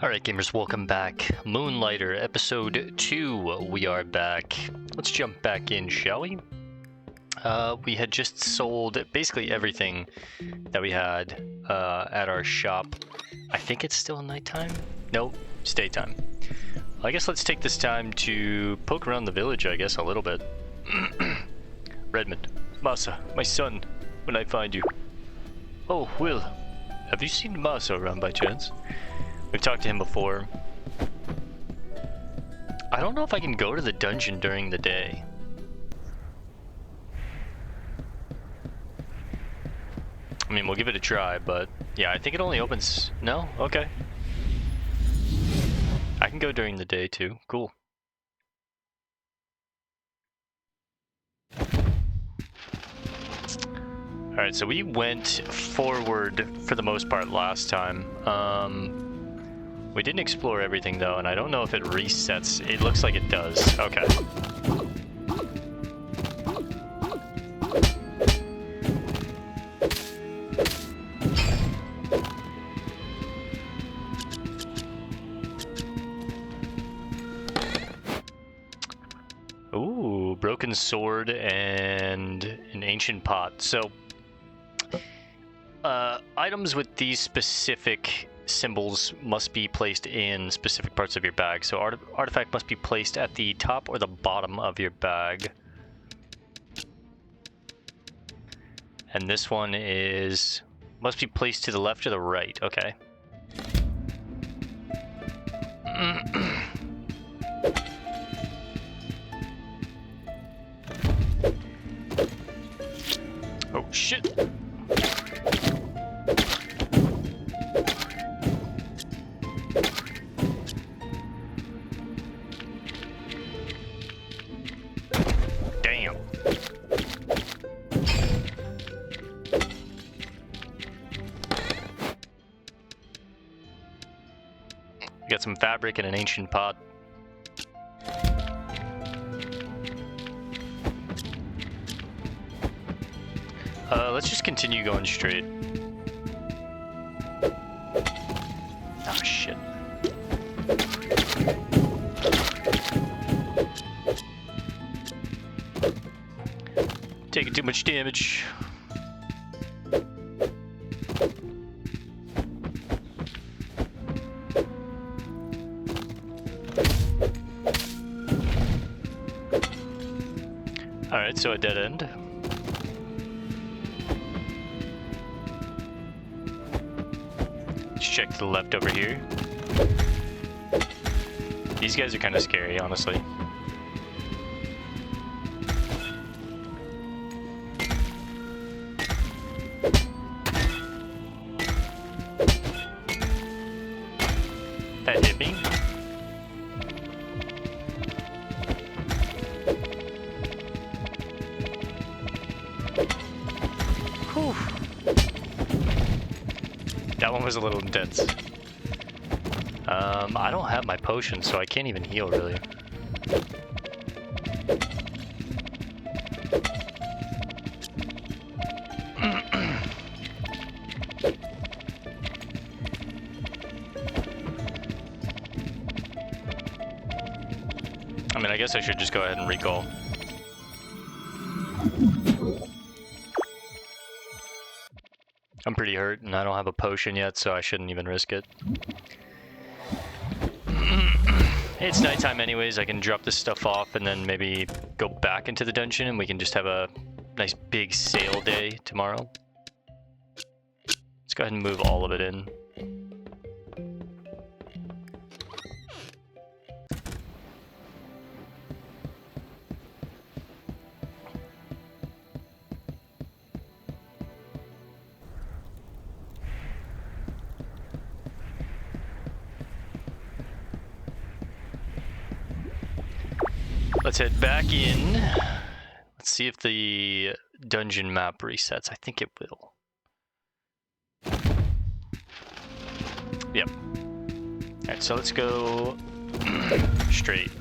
Alright gamers, welcome back. Moonlighter, episode 2, we are back. Let's jump back in, shall we? We had just sold basically everything that we had at our shop. I think it's still nighttime? Nope, it's daytime. I guess let's take this time to poke around the village, I guess, a little bit. Redmond, Masa, my son, when I find you. Oh, Will, have you seen Masa around by chance? We've talked to him before. I don't know if I can go to the dungeon during the day. I mean, we'll give it a try, but yeah, I think it only opens... No? Okay. I can go during the day too. Cool. Alright, so we went forward for the most part last time. We didn't explore everything though, and I don't know if it resets. It looks like it does. Okay. Ooh, broken sword and an ancient pot. So, items with these specific symbols must be placed in specific parts of your bag. So artifact must be placed at the top or the bottom of your bag. And this one must be placed to the left or the right. Okay. Oh shit. Got some fabric and an ancient pot. Let's just continue going straight. Oh shit. Taking too much damage. Alright, so a dead end. Let's check to the left over here. These guys are kind of scary, honestly. That hit me. Whew. That one was a little intense. I don't have my potion, so I can't even heal, really. I mean, I guess I should just go ahead and recall. I'm pretty hurt, and I don't have a potion yet, so I shouldn't even risk it. It's nighttime anyways, I can drop this stuff off and then maybe go back into the dungeon and we can just have a nice big sale day tomorrow. Let's go ahead and move all of it in. Let's head back in. Let's see if the dungeon map resets. I think it will. Yep. Alright, so let's go straight.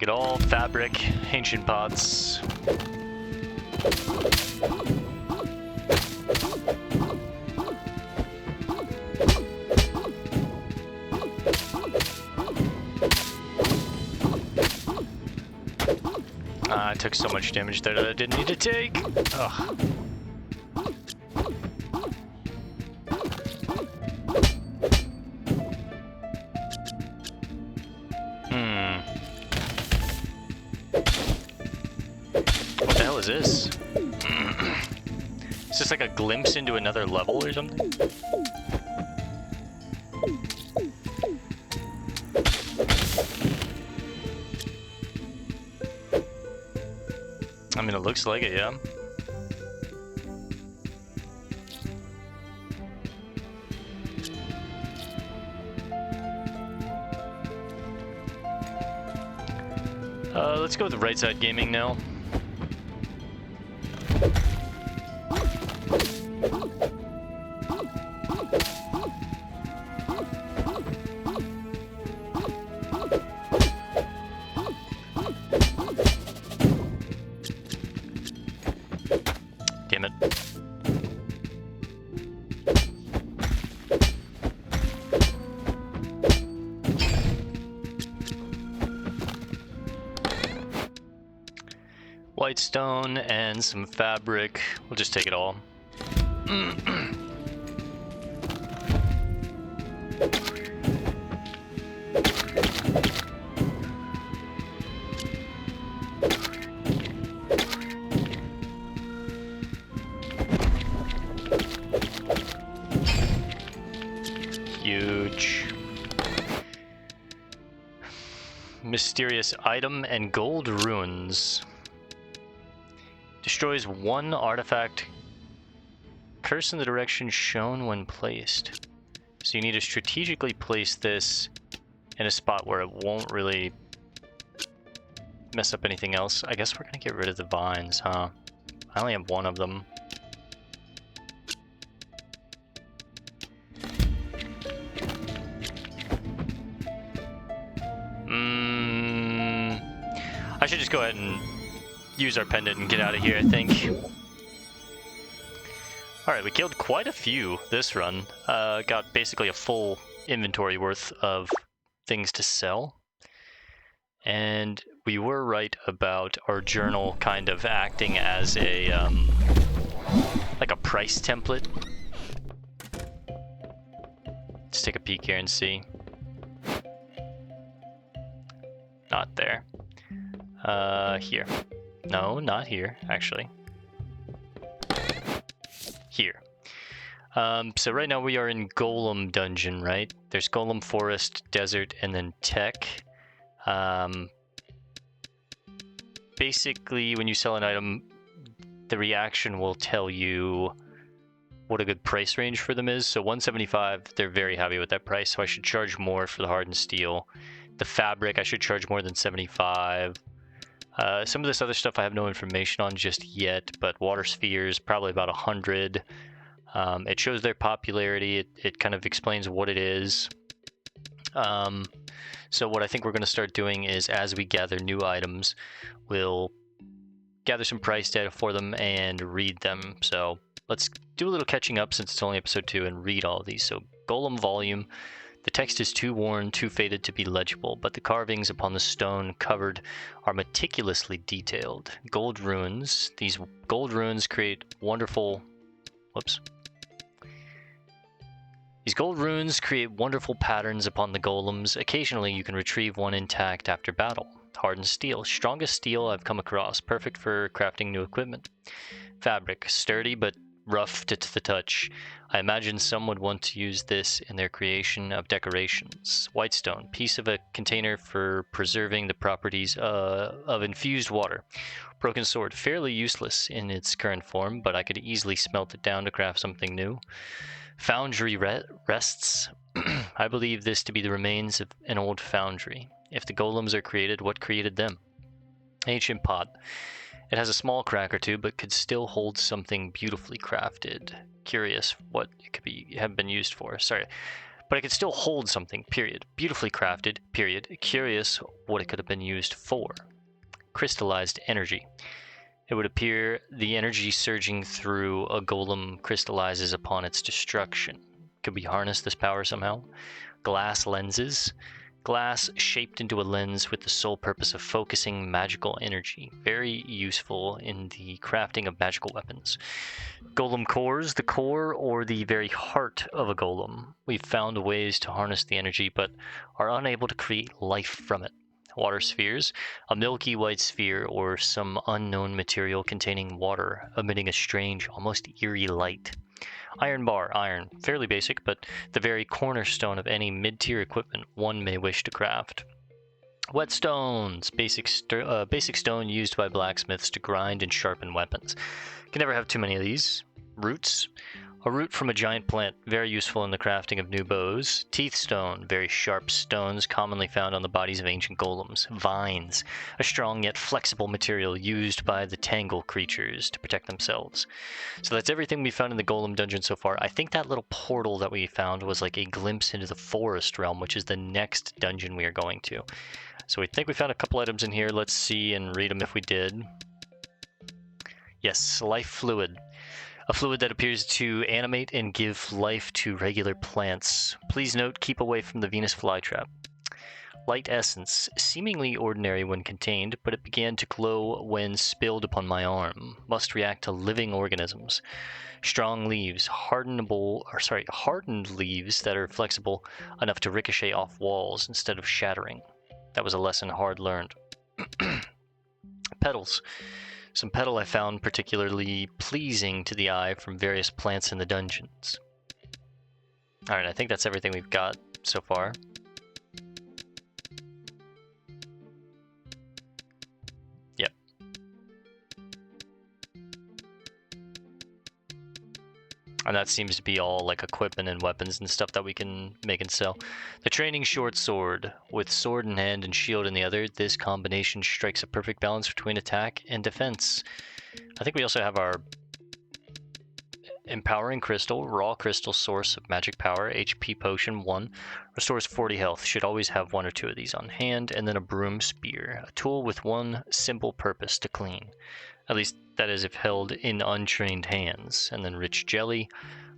it all. Fabric, ancient pots. I took so much damage that I didn't need to take. Ugh. What the hell is this? Is this like a glimpse into another level or something? I mean, it looks like it, yeah. Let's go with the right side gaming now. Damn it. White stone and some fabric. We'll just take it all. Huge. Mysterious item and gold runes. Destroys one artifact. Curse in the direction shown when placed. So you need to strategically place this in a spot where it won't really mess up anything else. I guess we're gonna get rid of the vines, huh? I only have one of them. I should just go ahead and use our pendant and get out of here, I think. Alright, we killed quite a few this run. Got basically a full inventory worth of things to sell. And we were right about our journal kind of acting as a, like a price template. Let's take a peek here and see. Not there. Here. No, not here, actually. Here. So right now we are in Golem Dungeon, right? There's Golem Forest, Desert, and then Tech. Basically, when you sell an item, the reaction will tell you what a good price range for them is. So 175, they're very happy with that price, so I should charge more for the hardened steel. The fabric, I should charge more than 75. Some of this other stuff I have no information on just yet, but water spheres, probably about 100. It shows their popularity. It kind of explains what it is. So what I think we're going to start doing is, as we gather new items, we'll gather some price data for them and read them. So let's do a little catching up since it's only episode 2 and read all of these. So Golem volume. The text is too worn, too faded to be legible, but the carvings upon the stone covered are meticulously detailed. Gold runes. These gold runes create wonderful... Whoops. These gold runes create wonderful patterns upon the golems. Occasionally you can retrieve one intact after battle. Hardened steel. Strongest steel I've come across. Perfect for crafting new equipment. Fabric. Sturdy but rough to the touch. I imagine some would want to use this in their creation of decorations. Whitestone, piece of a container for preserving the properties of infused water. Broken sword, fairly useless in its current form, but I could easily smelt it down to craft something new. Foundry rests. I believe this to be the remains of an old foundry. If the golems are created, what created them? Ancient pot. It has a small crack or two, but could still hold something beautifully crafted. Curious what it could have been used for. Sorry. but it could still hold something, period. Beautifully crafted, period. Curious what it could have been used for. Crystallized energy. It would appear the energy surging through a golem crystallizes upon its destruction. Could we harness this power somehow? Glass lenses. Glass shaped into a lens with the sole purpose of focusing magical energy. Very useful in the crafting of magical weapons. Golem cores, the core or the very heart of a golem. We've found ways to harness the energy, but are unable to create life from it. Water spheres, a milky white sphere or some unknown material containing water, emitting a strange, almost eerie light. Iron bar, iron, fairly basic, but the very cornerstone of any mid-tier equipment one may wish to craft. Whetstones, basic stone used by blacksmiths to grind and sharpen weapons. Can never have too many of these. Roots, a root from a giant plant, very useful in the crafting of new bows. Teeth stone, very sharp stones commonly found on the bodies of ancient golems. Vines, a strong yet flexible material used by the tangle creatures to protect themselves. So that's everything we found in the golem dungeon so far. I think that little portal that we found was like a glimpse into the forest realm, which is the next dungeon we are going to. So we think we found a couple items in here. Let's see and read them if we did. Yes, life fluid. A fluid that appears to animate and give life to regular plants. Please note, keep away from the Venus flytrap. Light essence, seemingly ordinary when contained, but it began to glow when spilled upon my arm. Must react to living organisms. Strong leaves, hardened leaves that are flexible enough to ricochet off walls instead of shattering. That was a lesson hard learned. Petals. Some petal I found particularly pleasing to the eye from various plants in the dungeons. Alright, I think that's everything we've got so far. Yep. And that seems to be all like equipment and weapons and stuff that we can make and sell. The training short sword. With sword in hand and shield in the other, this combination strikes a perfect balance between attack and defense. I think we also have our empowering crystal, raw crystal source of magic power, HP potion 1, restores 40 health. Should always have 1 or 2 of these on hand, and then a broom spear, a tool with one simple purpose: to clean. At least that is if held in untrained hands. And then rich jelly.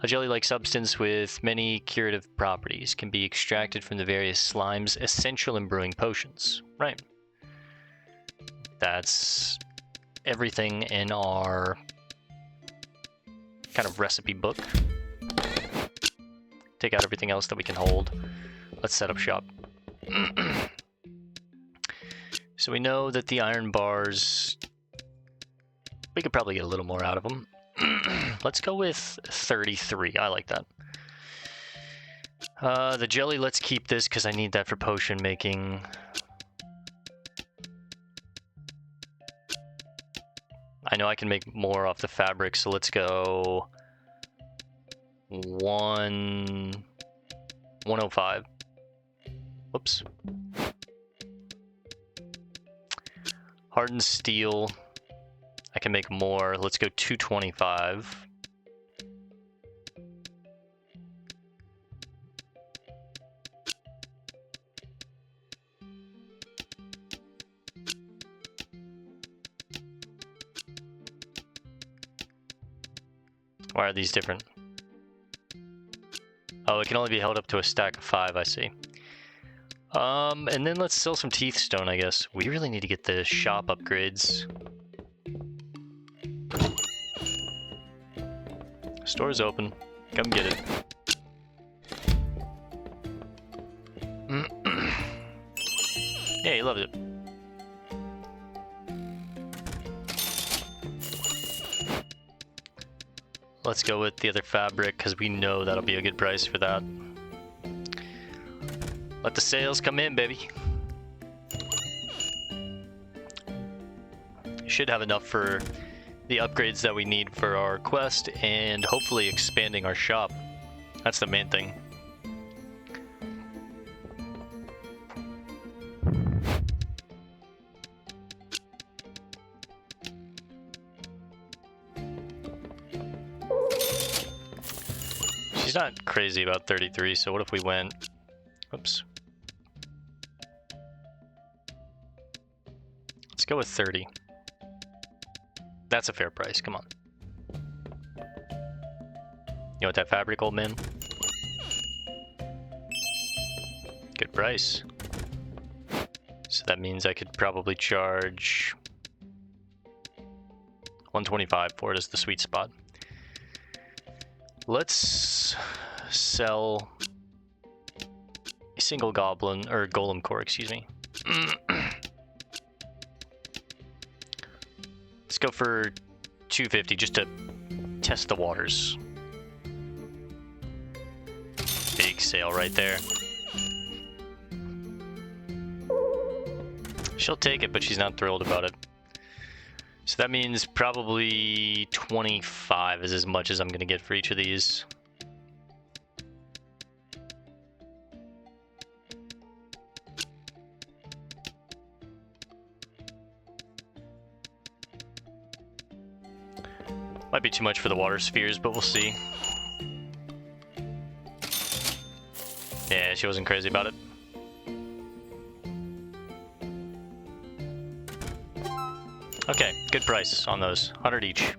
A jelly-like substance with many curative properties, can be extracted from the various slimes essential in brewing potions. Right. That's everything in our kind of recipe book. Take out everything else that we can hold. Let's set up shop. So we know that the iron bars, we could probably get a little more out of them. Let's go with 33. I like that. The jelly, let's keep this because I need that for potion making. I know I can make more off the fabric, so let's go 105. Whoops. Hardened steel. I can make more. Let's go 225. Why are these different? Oh, it can only be held up to a stack of 5, I see. And then let's sell some teeth stone, I guess. We really need to get the shop upgrades. Store's open. Come get it. Yeah, he loved it. Let's go with the other fabric, because we know that'll be a good price for that. Let the sales come in, baby. Should have enough for the upgrades that we need for our quest, and hopefully expanding our shop. That's the main thing. She's not crazy about 33, so what if we went... Oops. Let's go with 30. That's a fair price, come on. You want that fabric, old man? Good price. So that means I could probably charge 125 for it as the sweet spot. Let's sell a single goblin, or golem core, excuse me. Let's go for 250 just to test the waters. Big sale right there. She'll take it, but she's not thrilled about it. So that means probably 25 is as much as I'm going to get for each of these. Might be too much for the water spheres, but we'll see. Yeah, she wasn't crazy about it. Okay, good price on those. 100 each.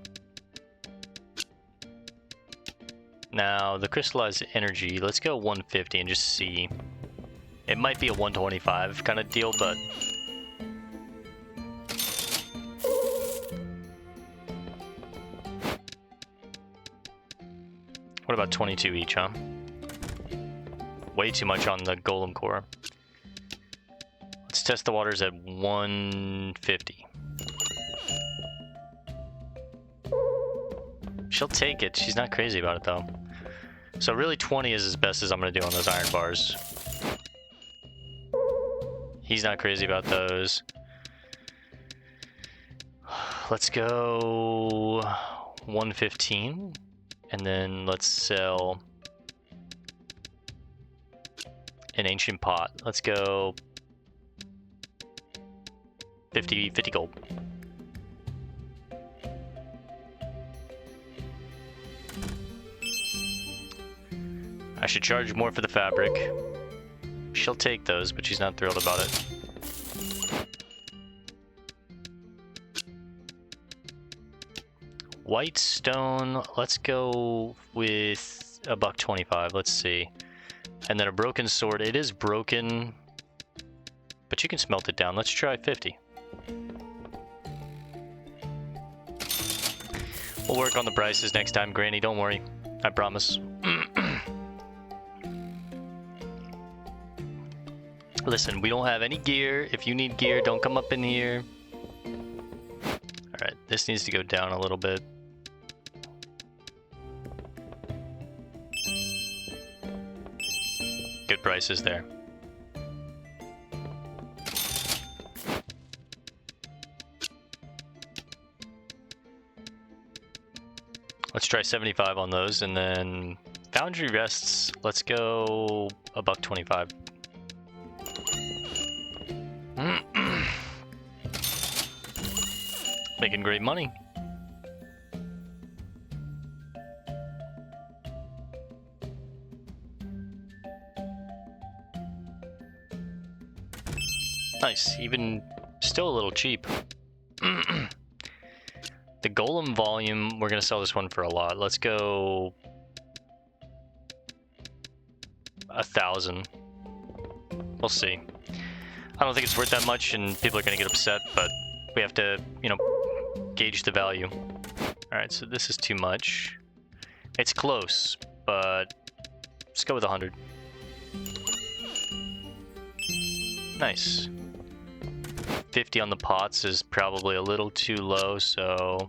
Now, the crystallized energy, let's go 150 and just see. It might be a 125 kind of deal, but... What about 22 each, huh? Way too much on the golem core. Let's test the waters at 150. She'll take it. She's not crazy about it, though. So really 20 is as best as I'm going to do on those iron bars. He's not crazy about those. Let's go 115. And then let's sell an ancient pot. Let's go 50 gold. I should charge more for the fabric. She'll take those, but she's not thrilled about it. White stone, let's go with a $125, let's see. And then a broken sword, it is broken, but you can smelt it down. Let's try 50. We'll work on the prices next time, Granny, don't worry. I promise. Listen, we don't have any gear. If you need gear, don't come up in here. Alright, this needs to go down a little bit. Good prices there. Let's try 75 on those, and then foundry rests, let's go a $125. Making great money. Nice, even still a little cheap. The golem volume, we're gonna sell this one for a lot. Let's go 1,000. We'll see. I don't think it's worth that much and people are gonna get upset, but we have to, you know, gauge the value. Alright, so this is too much. It's close, but let's go with 100. Nice. 50 on the pots is probably a little too low, so...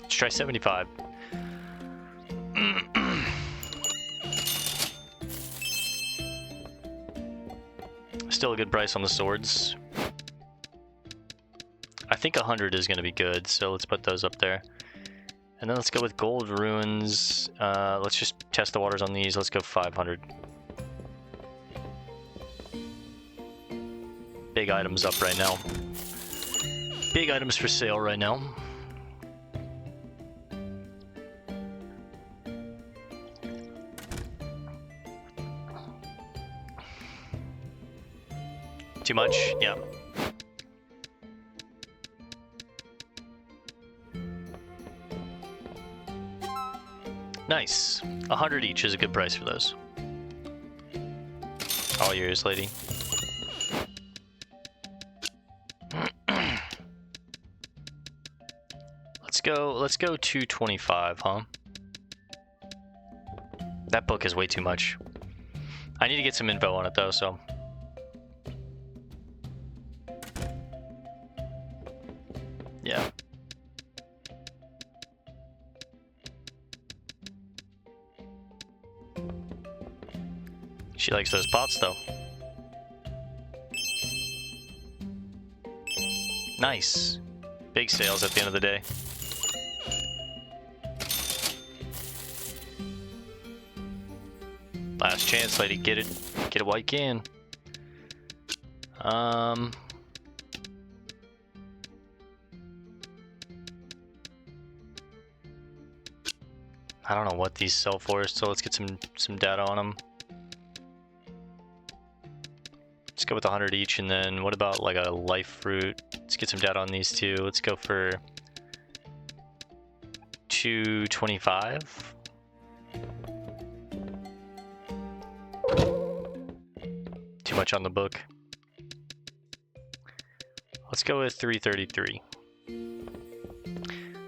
let's try 75. Still a good price on the swords. I think 100 is going to be good, so let's put those up there. And then let's go with gold ruins. Let's just test the waters on these. Let's go 500. Big items up right now. big items for sale right now. Too much? Yeah. Nice. 100 each is a good price for those. All yours, lady. Let's go 225, huh? That book is way too much. I need to get some info on it though, so. Yeah. She likes those pots though. Nice. Big sales at the end of the day. Last chance, lady. Get it. Get it while you can. I don't know what these sell for, so let's get some data on them. Let's go with 100 each, and then what about like a life fruit? Let's get some data on these two. Let's go for 225. Too much on the book. Let's go with 333.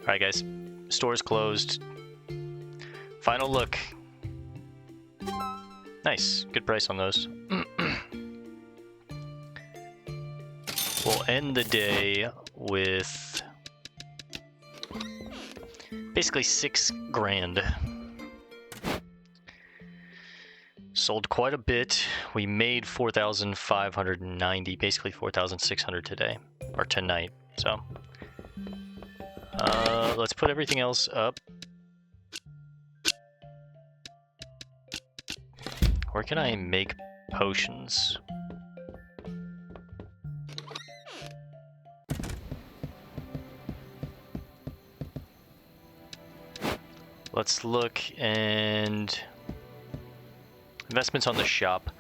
Alright guys, store's closed. Final look. Nice, good price on those. We'll end the day with basically 6 grand. Sold quite a bit. We made 4,590, basically 4,600 today, or tonight. So, let's put everything else up. Where can I make potions? Let's look, and investments on the shop.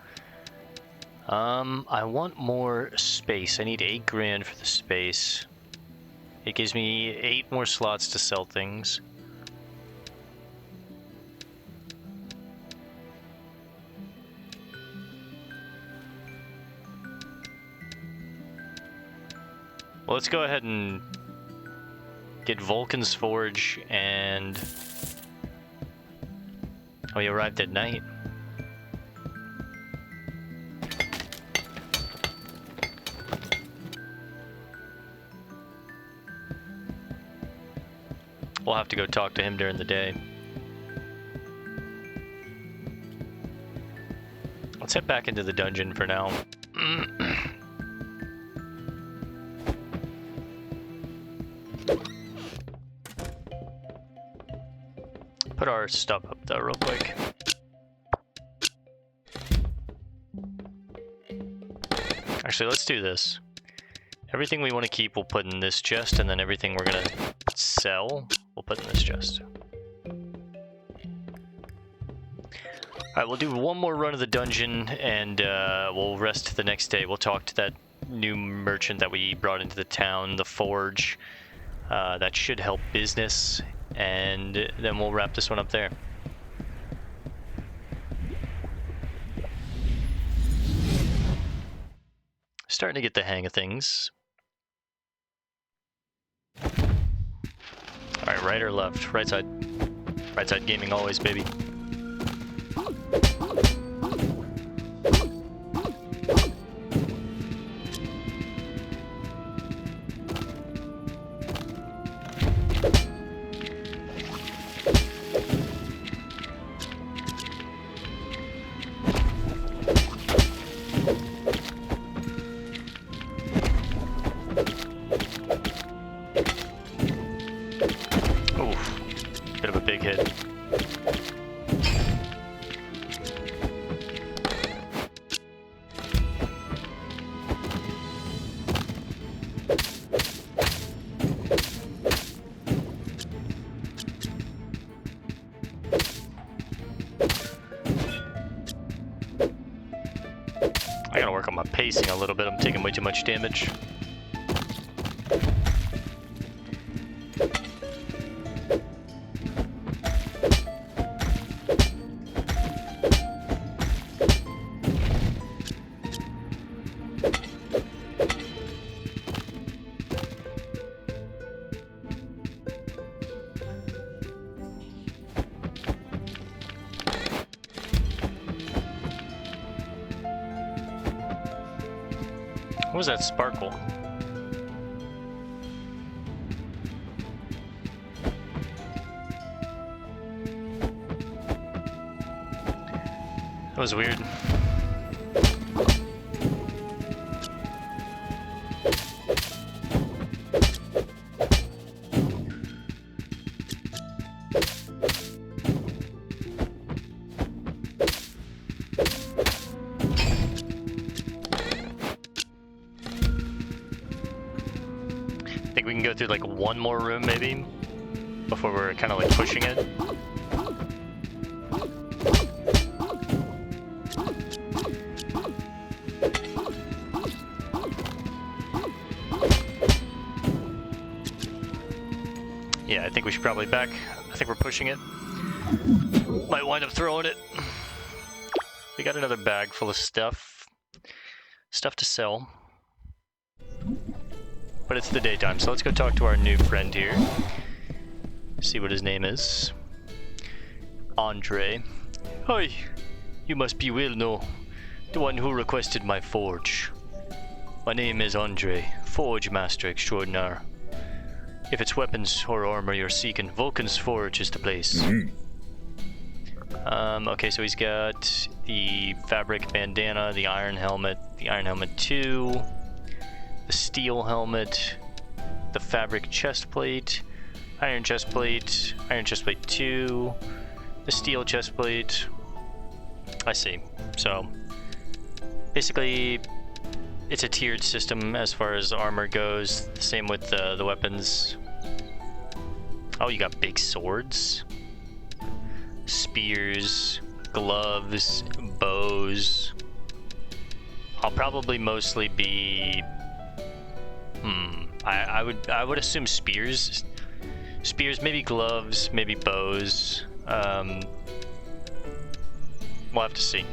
I want more space. I need 8 grand for the space. It gives me 8 more slots to sell things. Well, let's go ahead and get Vulcan's Forge and... Oh, you arrived at night. We'll have to go talk to him during the day. Let's head back into the dungeon for now. Put our stuff up though real quick. Actually, let's do this. Everything we want to keep we'll put in this chest, and then everything we're gonna sell we'll put in this chest. Alright, we'll do one more run of the dungeon, and we'll rest the next day. We'll talk to that new merchant that we brought into the town, the Forge. That should help business. And then we'll wrap this one up there. Starting to get the hang of things. Alright, right or left? Right side. Right side gaming always, baby. spacing a little bit. I'm taking way too much damage. What was that sparkle? That was weird. I think we can go through like one more room maybe before we're kind of like pushing it. Yeah, I think we should probably back. I think we're pushing it. Might wind up throwing it. We got another bag full of stuff. Stuff to sell. But it's the daytime, so let's go talk to our new friend here. See what his name is. Andre. Hi, you must be Will, no? The one who requested my forge. My name is Andre, Forge Master Extraordinaire. If it's weapons or armor you're seeking, Vulcan's Forge is the place. Okay, so he's got the fabric bandana, the iron helmet 2, the steel helmet, the fabric chest plate, iron chest plate 2, the steel chest plate. I see. So basically it's a tiered system as far as armor goes. Same with the weapons. Oh, you got big swords, spears, gloves, bows. I'll probably mostly be I would assume spears, maybe gloves, maybe bows. We'll have to see.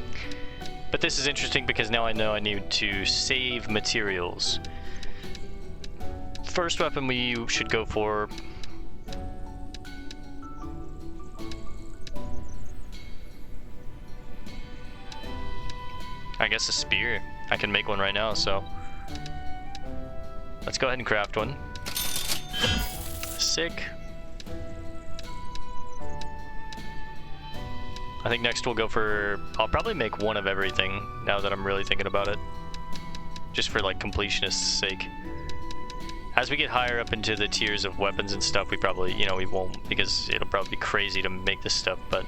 But this is interesting because now I know I need to save materials. First weapon we should go for. I guess a spear. I can make one right now, so let's go ahead and craft one. Sick. I think next we'll go for, I'll probably make one of everything now that I'm really thinking about it. Just for like completionist's sake. As we get higher up into the tiers of weapons and stuff, we probably, we won't, because it'll probably be crazy to make this stuff, but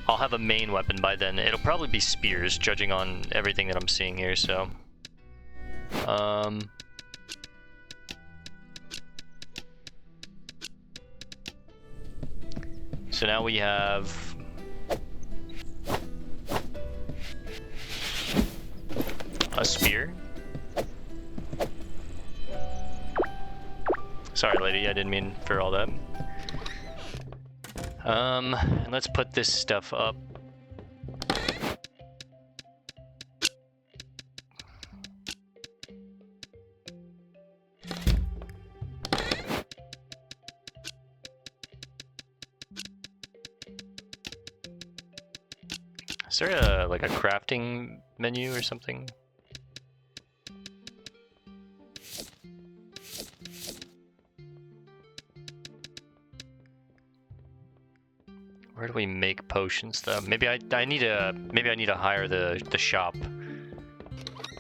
I'll have a main weapon by then. It'll probably be spears, judging on everything that I'm seeing here, so. So now we have a spear. Sorry, lady, I didn't mean for all that. Let's put this stuff up. Is there a like a crafting menu or something? Where do we make potions though? Maybe I need to hire the shop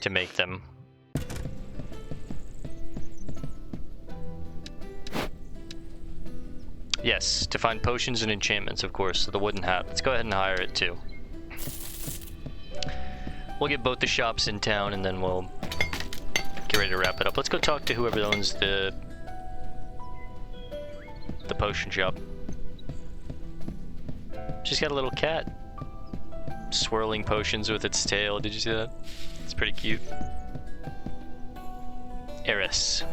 to make them. Yes, to find potions and enchantments, of course. So the wooden hat. Let's go ahead and hire it too. We'll get both the shops in town and then we'll get ready to wrap it up. Let's go talk to whoever owns the potion shop. She's got a little cat swirling potions with its tail. Did you see that? It's pretty cute. Eris.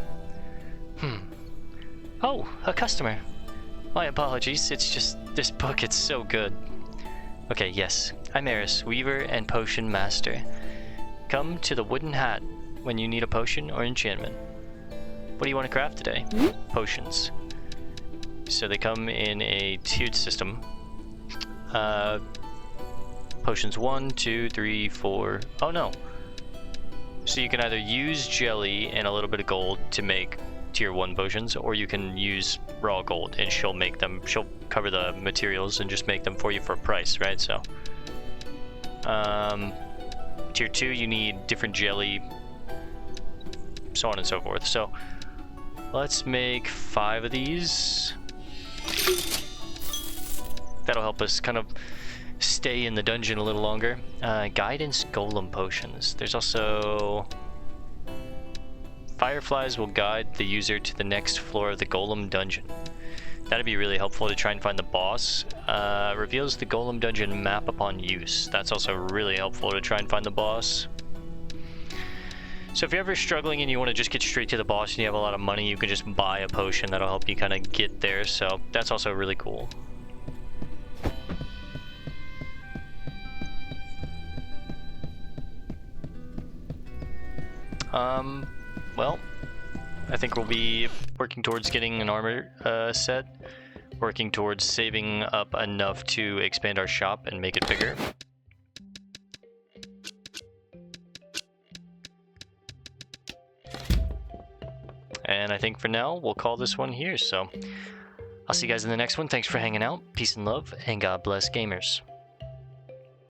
Oh, a customer. My apologies, it's just this book, it's so good. Okay, yes, I'm Eris, Weaver and Potion Master. Come to the Wooden Hat when you need a potion or enchantment. What do you want to craft today? Potions. So they come in a tiered system. Potions 1, 2, 3, 4. Oh no. So you can either use jelly and a little bit of gold to make tier 1 potions, or you can use raw gold and she'll cover the materials and just make them for you for a price, right? So tier 2 you need different jelly, so on and so forth. So let's make 5 of these. That'll help us kind of stay in the dungeon a little longer. Guidance golem potions. There's also fireflies will guide the user to the next floor of the golem dungeon. That'd be really helpful to try and find the boss. Reveals the golem dungeon map upon use. That's also really helpful to try and find the boss. So if you're ever struggling and you want to just get straight to the boss and you have a lot of money, you can just buy a potion that'll help you kind of get there. So that's also really cool. Well, I think we'll be working towards getting an armor set, working towards saving up enough to expand our shop and make it bigger. And I think for now, we'll call this one here. So I'll see you guys in the next one. Thanks for hanging out. Peace and love, and God bless gamers.